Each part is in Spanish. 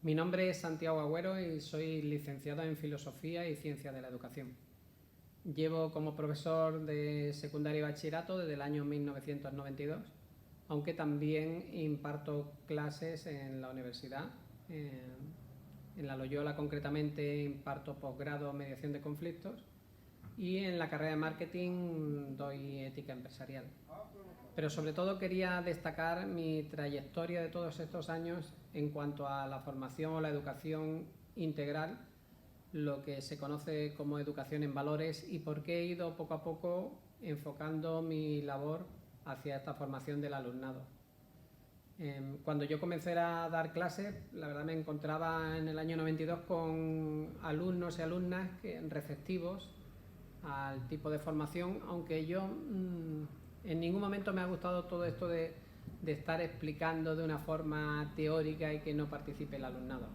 Mi nombre es Santiago Agüero y soy licenciado en Filosofía y Ciencias de la Educación. Llevo como profesor de secundaria y bachillerato desde el año 1992, aunque también imparto clases en la universidad. En la Loyola concretamente imparto posgrado en mediación de conflictos y en la carrera de marketing doy ética empresarial. Pero sobre todo quería destacar mi trayectoria de todos estos años en cuanto a la formación o la educación integral, lo que se conoce como educación en valores, y por qué he ido poco a poco enfocando mi labor hacia esta formación del alumnado. Cuando yo comencé a dar clases, la verdad me encontraba en el año 92 con alumnos y alumnas receptivos al tipo de formación, aunque yo en ningún momento me ha gustado todo esto de estar explicando de una forma teórica y que no participe el alumnado.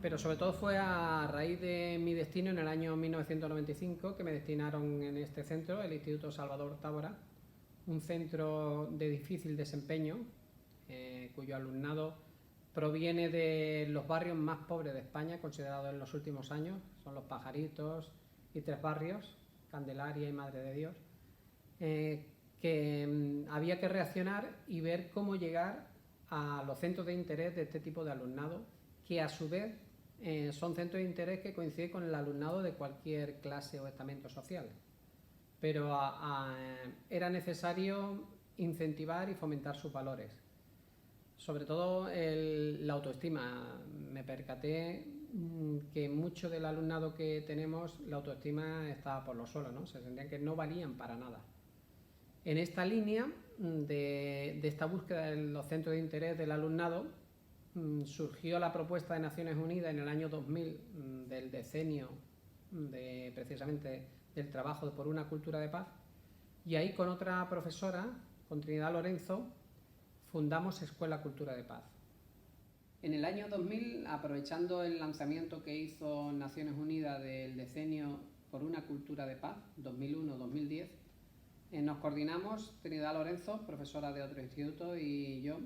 Pero sobre todo fue a raíz de mi destino en el año 1995 que me destinaron en este centro, el Instituto Salvador Tábora, un centro de difícil desempeño, cuyo alumnado proviene de los barrios más pobres de España, considerados en los últimos años. Son Los Pajaritos y 3 barrios, Candelaria y Madre de Dios, que había que reaccionar y ver cómo llegar a los centros de interés de este tipo de alumnado, que a su vez son centros de interés que coinciden con el alumnado de cualquier clase o estamento social. Pero era necesario incentivar y fomentar sus valores. Sobre todo la autoestima. Me percaté que mucho del alumnado que tenemos, la autoestima estaba por los suelos, ¿no? Se sentían que no valían para nada. En esta línea de esta búsqueda de los centros de interés del alumnado, surgió la propuesta de Naciones Unidas en el año 2000 del decenio precisamente del trabajo por una cultura de paz, y ahí con otra profesora, con Trinidad Lorenzo, fundamos Escuela Cultura de Paz. En el año 2000, aprovechando el lanzamiento que hizo Naciones Unidas del decenio por una cultura de paz, 2001-2010, nos coordinamos, Trinidad Lorenzo, profesora de otro instituto, y yo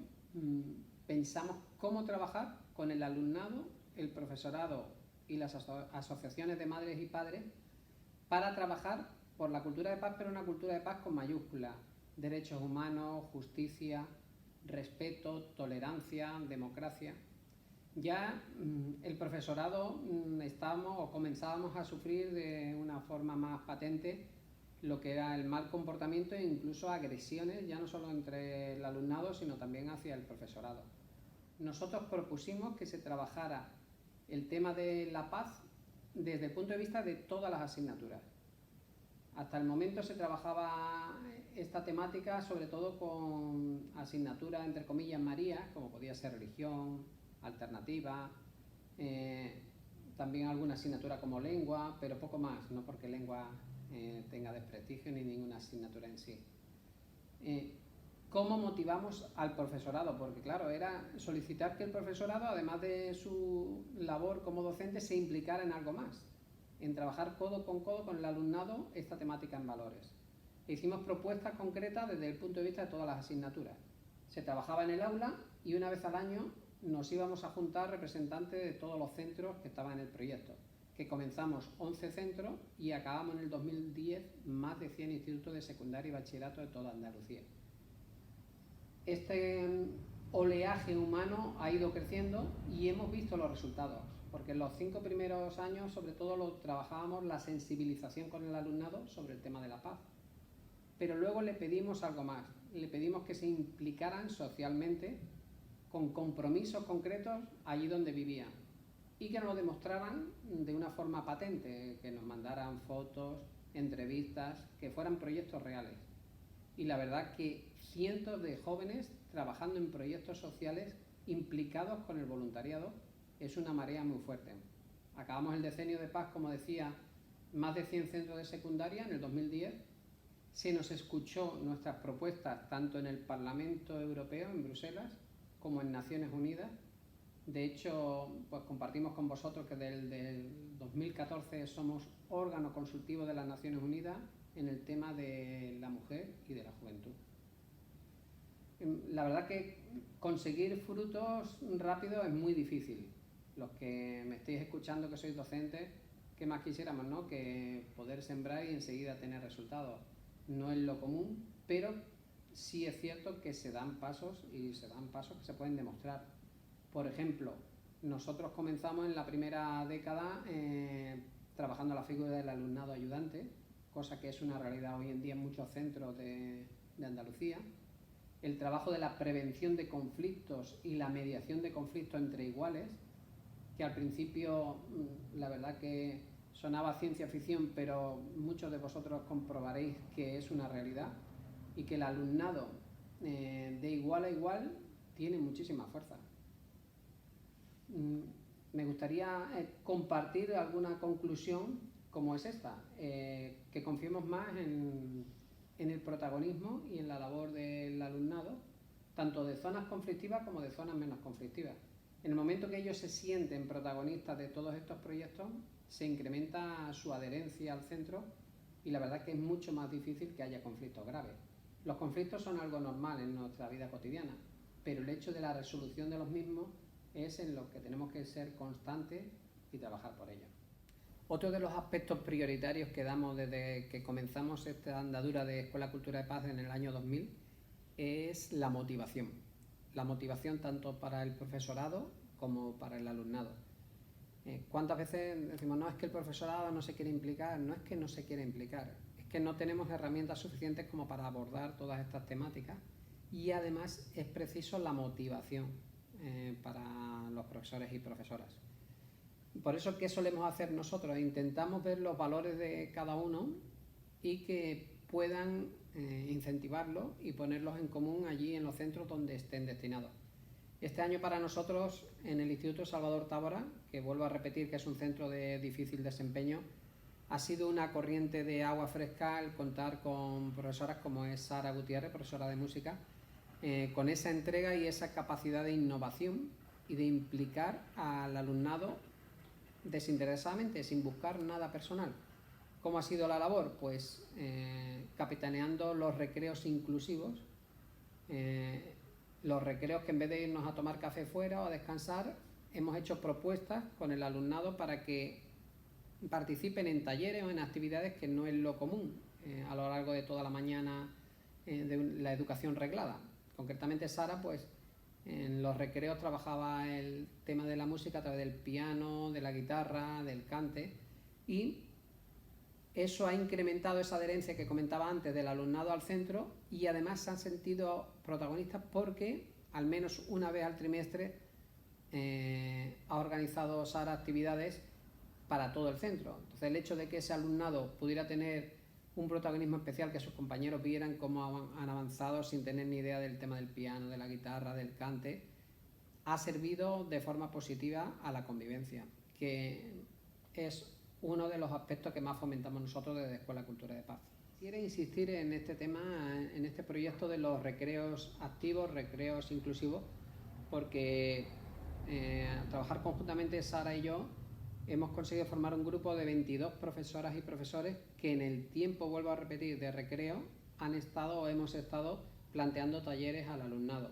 pensamos cómo trabajar con el alumnado, el profesorado y las asociaciones de madres y padres para trabajar por la cultura de paz, pero una cultura de paz con mayúsculas: derechos humanos, justicia, respeto, tolerancia, democracia. Ya el profesorado comenzábamos a sufrir de una forma más patente lo que era el mal comportamiento e incluso agresiones, ya no solo entre el alumnado, sino también hacia el profesorado. Nosotros propusimos que se trabajara el tema de la paz desde el punto de vista de todas las asignaturas. Hasta el momento se trabajaba esta temática sobre todo con asignaturas entre comillas María, como podía ser religión, alternativa, también alguna asignatura como lengua, pero poco más, no porque lengua tenga desprestigio ni ninguna asignatura en sí. ¿Cómo motivamos al profesorado? Porque claro, era solicitar que el profesorado, además de su labor como docente, se implicara en algo más, en trabajar codo con el alumnado esta temática en valores. Hicimos propuestas concretas desde el punto de vista de todas las asignaturas. Se trabajaba en el aula y una vez al año nos íbamos a juntar representantes de todos los centros que estaban en el proyecto, que comenzamos 11 centros y acabamos en el 2010 más de 100 institutos de secundaria y bachillerato de toda Andalucía. Este oleaje humano ha ido creciendo y hemos visto los resultados, porque en los 5 primeros años sobre todo trabajábamos la sensibilización con el alumnado sobre el tema de la paz, pero luego le pedimos algo más, le pedimos que se implicaran socialmente con compromisos concretos allí donde vivían y que nos lo demostraran de una forma patente, que nos mandaran fotos, entrevistas, que fueran proyectos reales. Y la verdad que cientos de jóvenes trabajando en proyectos sociales implicados con el voluntariado es una marea muy fuerte. Acabamos el decenio de paz, como decía, más de 100 centros de secundaria en el 2010. Se nos escuchó nuestras propuestas tanto en el Parlamento Europeo, en Bruselas, como en Naciones Unidas. De hecho, pues compartimos con vosotros que desde el 2014 somos órgano consultivo de las Naciones Unidas en el tema de la mujer y de la juventud. La verdad que conseguir frutos rápidos es muy difícil. Los que me estéis escuchando que sois docentes, ¿qué más quisiéramos, no? Que poder sembrar y enseguida tener resultados. No es lo común, pero sí es cierto que se dan pasos y se dan pasos que se pueden demostrar. Por ejemplo, nosotros comenzamos en la primera década trabajando la figura del alumnado ayudante, cosa que es una realidad hoy en día en muchos centros de Andalucía. El trabajo de la prevención de conflictos y la mediación de conflictos entre iguales, que al principio la verdad que sonaba ciencia ficción, pero muchos de vosotros comprobaréis que es una realidad y que el alumnado de igual a igual tiene muchísima fuerza. Me gustaría compartir alguna conclusión como es esta, que confiemos más en el protagonismo y en la labor del alumnado, tanto de zonas conflictivas como de zonas menos conflictivas. En el momento que ellos se sienten protagonistas de todos estos proyectos, se incrementa su adherencia al centro y la verdad que es mucho más difícil que haya conflictos graves. Los conflictos son algo normal en nuestra vida cotidiana, pero el hecho de la resolución de los mismos es en lo que tenemos que ser constantes y trabajar por ello. Otro de los aspectos prioritarios que damos desde que comenzamos esta andadura de Escuela Cultura de Paz en el año 2000 es la motivación. La motivación tanto para el profesorado como para el alumnado. ¿Cuántas veces decimos, no, es que el profesorado no se quiere implicar? No es que no se quiera implicar, es que no tenemos herramientas suficientes como para abordar todas estas temáticas y además es preciso la motivación para los profesores y profesoras. Por eso, ¿qué solemos hacer nosotros? Intentamos ver los valores de cada uno y que puedan incentivarlos y ponerlos en común allí en los centros donde estén destinados. Este año para nosotros en el Instituto Salvador Tábora, que vuelvo a repetir que es un centro de difícil desempeño, ha sido una corriente de agua fresca el contar con profesoras como es Sara Gutiérrez, profesora de música, con esa entrega y esa capacidad de innovación y de implicar al alumnado desinteresadamente, sin buscar nada personal. ¿Cómo ha sido la labor? Pues capitaneando los recreos inclusivos, los recreos que en vez de irnos a tomar café fuera o a descansar, hemos hecho propuestas con el alumnado para que participen en talleres o en actividades que no es lo común a lo largo de toda la mañana de la educación reglada. Concretamente Sara, pues en los recreos trabajaba el tema de la música a través del piano, de la guitarra, del cante, y eso ha incrementado esa adherencia que comentaba antes del alumnado al centro y además se han sentido protagonistas porque al menos una vez al trimestre ha organizado Sara actividades para todo el centro. Entonces el hecho de que ese alumnado pudiera tener un protagonismo especial, que sus compañeros vieran cómo han avanzado sin tener ni idea del tema del piano, de la guitarra, del cante, ha servido de forma positiva a la convivencia, que es uno de los aspectos que más fomentamos nosotros desde Escuela Cultura de Paz. Quiero insistir en este tema, en este proyecto de los recreos activos, recreos inclusivos, porque trabajar conjuntamente Sara y yo hemos conseguido formar un grupo de 22 profesoras y profesores que en el tiempo, vuelvo a repetir, de recreo hemos estado planteando talleres al alumnado.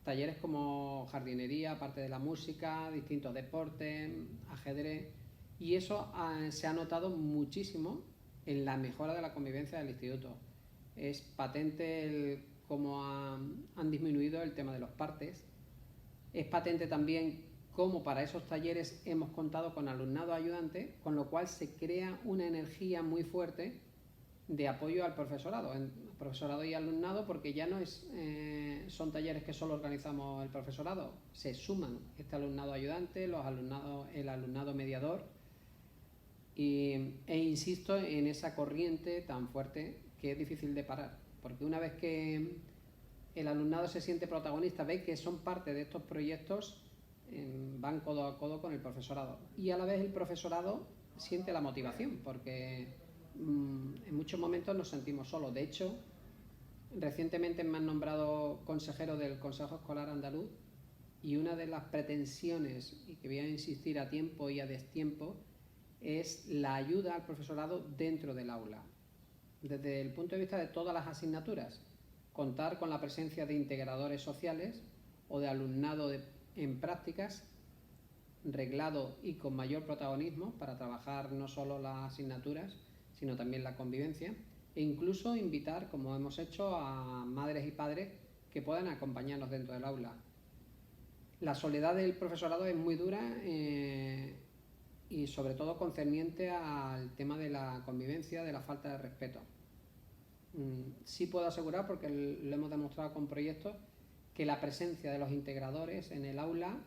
Talleres como jardinería, aparte de la música, distintos deportes, ajedrez, y eso se ha notado muchísimo en la mejora de la convivencia del instituto. Es patente cómo han disminuido el tema de los partes. Es patente también cómo para esos talleres hemos contado con alumnado ayudante, con lo cual se crea una energía muy fuerte de apoyo al profesorado y alumnado, porque ya no son talleres que solo organizamos el profesorado, se suman este alumnado ayudante, el alumnado mediador, e insisto en esa corriente tan fuerte que es difícil de parar, porque una vez que el alumnado se siente protagonista, ve que son parte de estos proyectos, van codo a codo con el profesorado, y a la vez el profesorado siente la motivación, porque en muchos momentos nos sentimos solos. De hecho, recientemente me han nombrado consejero del Consejo Escolar Andaluz y una de las pretensiones, y que voy a insistir a tiempo y a destiempo, es la ayuda al profesorado dentro del aula, desde el punto de vista de todas las asignaturas, contar con la presencia de integradores sociales o de alumnado en prácticas reglado y con mayor protagonismo para trabajar no solo las asignaturas, sino también la convivencia, e incluso invitar, como hemos hecho, a madres y padres que puedan acompañarnos dentro del aula. La soledad del profesorado es muy dura y sobre todo concerniente al tema de la convivencia, de la falta de respeto. Sí puedo asegurar, porque lo hemos demostrado con proyectos, que la presencia de los integradores en el aula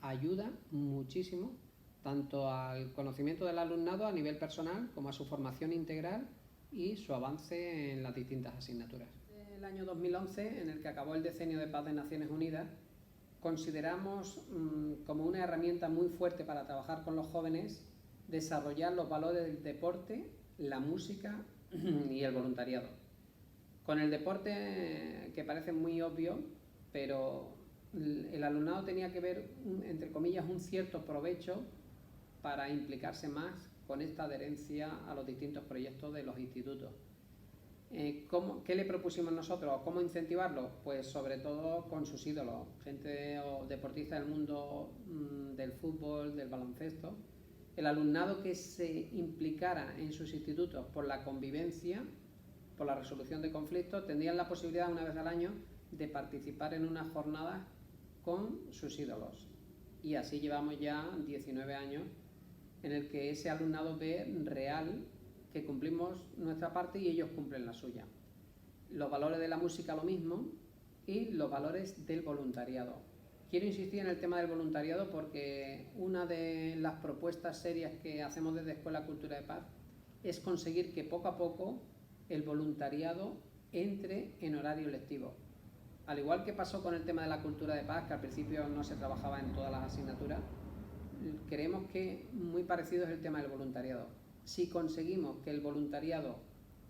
ayuda muchísimo tanto al conocimiento del alumnado a nivel personal como a su formación integral y su avance en las distintas asignaturas. En el año 2011, en el que acabó el Decenio de Paz de Naciones Unidas, consideramos como una herramienta muy fuerte para trabajar con los jóvenes desarrollar los valores del deporte, la música y el voluntariado. Con el deporte, que parece muy obvio, pero el alumnado tenía que ver, entre comillas, un cierto provecho para implicarse más con esta adherencia a los distintos proyectos de los institutos. ¿Qué le propusimos nosotros? ¿Cómo incentivarlo? Pues sobre todo con sus ídolos, gente o deportistas del mundo del fútbol, del baloncesto. El alumnado que se implicara en sus institutos por la convivencia, por la resolución de conflictos, tendrían la posibilidad una vez al año de participar en unas jornadas con sus ídolos. Y así llevamos ya 19 años en el que ese alumnado ve real que cumplimos nuestra parte y ellos cumplen la suya. Los valores de la música lo mismo, y los valores del voluntariado. Quiero insistir en el tema del voluntariado porque una de las propuestas serias que hacemos desde Escuela Cultura de Paz es conseguir que poco a poco el voluntariado entre en horario lectivo. Al igual que pasó con el tema de la cultura de paz, que al principio no se trabajaba en todas las asignaturas, creemos que muy parecido es el tema del voluntariado. Si conseguimos que el voluntariado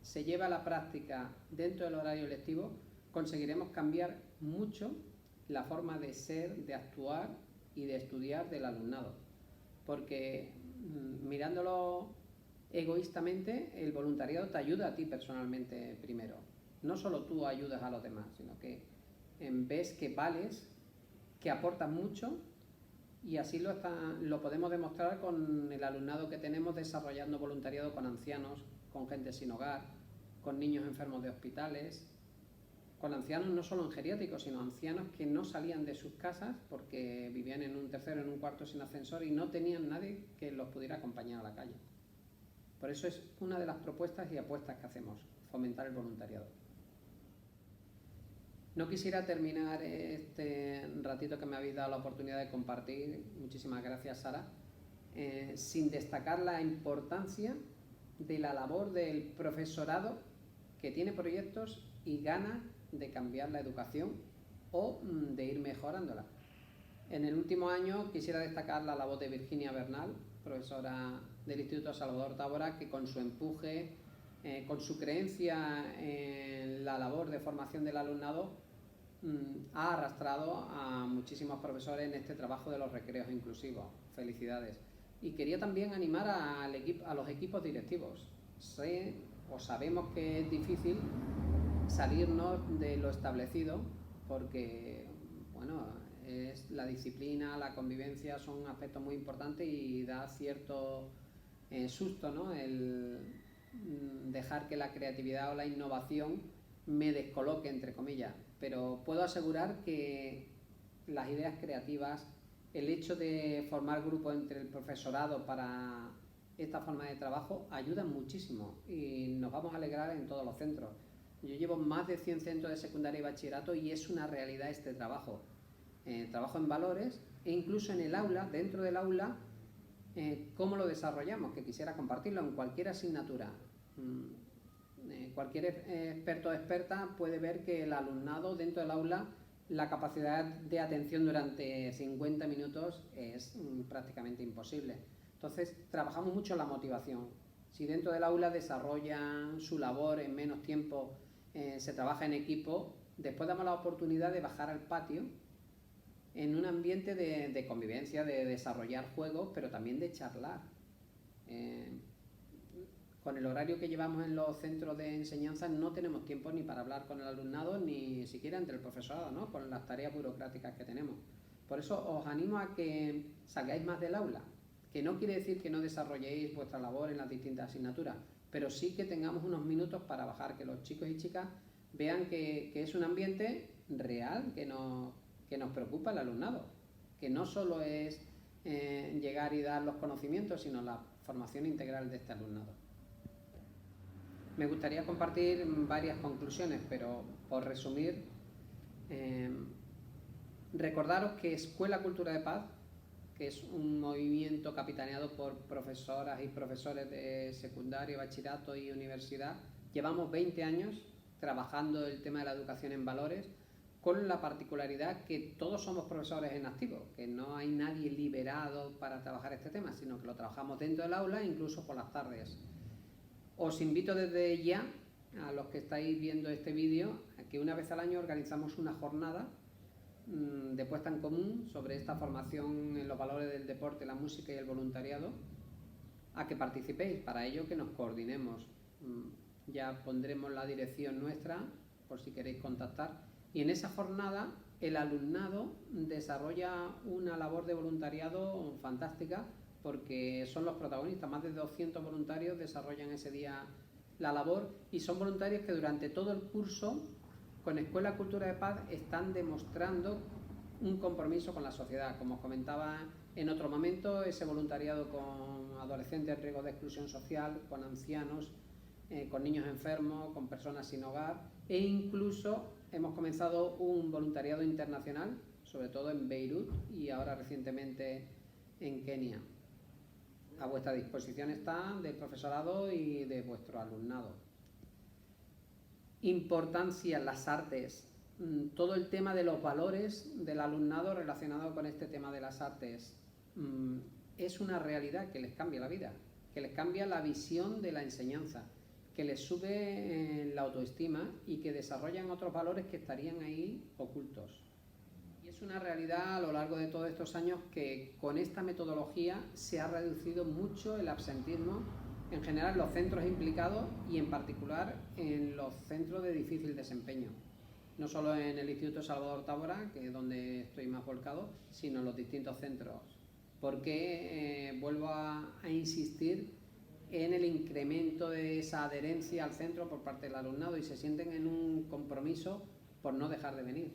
se lleve a la práctica dentro del horario lectivo, conseguiremos cambiar mucho la forma de ser, de actuar y de estudiar del alumnado. Porque mirándolo egoístamente, el voluntariado te ayuda a ti personalmente primero. No solo tú ayudas a los demás, sino que ves que vales, que aportas mucho, y así lo podemos demostrar con el alumnado que tenemos desarrollando voluntariado con ancianos, con gente sin hogar, con niños enfermos de hospitales, con ancianos no solo en geriátricos, sino ancianos que no salían de sus casas porque vivían en un tercero, en un cuarto sin ascensor y no tenían nadie que los pudiera acompañar a la calle. Por eso es una de las propuestas y apuestas que hacemos, fomentar el voluntariado. No quisiera terminar este ratito que me habéis dado la oportunidad de compartir, muchísimas gracias Sara, sin destacar la importancia de la labor del profesorado que tiene proyectos y ganas de cambiar la educación o de ir mejorándola. En el último año quisiera destacar la labor de Virginia Bernal, profesora del Instituto Salvador Tábora, que con su empuje, con su creencia en la labor de formación del alumnado, ha arrastrado a muchísimos profesores en este trabajo de los recreos inclusivos. Felicidades. Y quería también animar a los equipos directivos. Sabemos que es difícil salirnos de lo establecido porque, bueno, la disciplina, la convivencia son aspectos muy importantes y da cierto susto, ¿no? El dejar que la creatividad o la innovación me descoloque, entre comillas. Pero puedo asegurar que las ideas creativas, el hecho de formar grupos entre el profesorado para esta forma de trabajo ayudan muchísimo y nos vamos a alegrar en todos los centros. Yo llevo más de 100 centros de secundaria y bachillerato y es una realidad este trabajo. Trabajo en valores e incluso en el aula, dentro del aula, cómo lo desarrollamos, que quisiera compartirlo en cualquier asignatura. Cualquier experto o experta puede ver que el alumnado dentro del aula, la capacidad de atención durante 50 minutos es prácticamente imposible. Entonces, trabajamos mucho la motivación. Si dentro del aula desarrollan su labor en menos tiempo, se trabaja en equipo, después damos la oportunidad de bajar al patio en un ambiente de convivencia, de desarrollar juegos, pero también de charlar. con el horario que llevamos en los centros de enseñanza no tenemos tiempo ni para hablar con el alumnado, ni siquiera entre el profesorado, ¿no? Con las tareas burocráticas que tenemos. Por eso os animo a que salgáis más del aula, que no quiere decir que no desarrolléis vuestra labor en las distintas asignaturas, pero sí que tengamos unos minutos para bajar, que los chicos y chicas vean que es un ambiente real, que nos preocupa el alumnado, que no solo es llegar y dar los conocimientos, sino la formación integral de este alumnado. Me gustaría compartir varias conclusiones, pero por resumir, recordaros que Escuela Cultura de Paz, que es un movimiento capitaneado por profesoras y profesores de secundaria, bachillerato y universidad, llevamos 20 años trabajando el tema de la educación en valores, con la particularidad que todos somos profesores en activo, que no hay nadie liberado para trabajar este tema, sino que lo trabajamos dentro del aula e incluso por las tardes. Os invito desde ya, a los que estáis viendo este vídeo, a que una vez al año organizamos una jornada de puesta en común sobre esta formación en los valores del deporte, la música y el voluntariado, a que participéis. Para ello que nos coordinemos. Ya pondremos la dirección nuestra por si queréis contactar, y en esa jornada el alumnado desarrolla una labor de voluntariado fantástica, porque son los protagonistas. Más de 200 voluntarios desarrollan ese día la labor, y son voluntarios que durante todo el curso con Escuela Cultura de Paz están demostrando un compromiso con la sociedad. Como os comentaba en otro momento, ese voluntariado con adolescentes en riesgo de exclusión social, con ancianos, con niños enfermos, con personas sin hogar, e incluso hemos comenzado un voluntariado internacional, sobre todo en Beirut y ahora recientemente en Kenia. A vuestra disposición está del profesorado y de vuestro alumnado. Importancia en las artes. Todo el tema de los valores del alumnado relacionado con este tema de las artes es una realidad que les cambia la vida, que les cambia la visión de la enseñanza, que les sube la autoestima y que desarrollan otros valores que estarían ahí ocultos. Y es una realidad a lo largo de todos estos años que con esta metodología se ha reducido mucho el absentismo en general en los centros implicados, y en particular en los centros de difícil desempeño. No solo en el Instituto Salvador Tábora, que es donde estoy más volcado, sino en los distintos centros. Porque vuelvo a insistir en el incremento de esa adherencia al centro por parte del alumnado, y se sienten en un compromiso por no dejar de venir.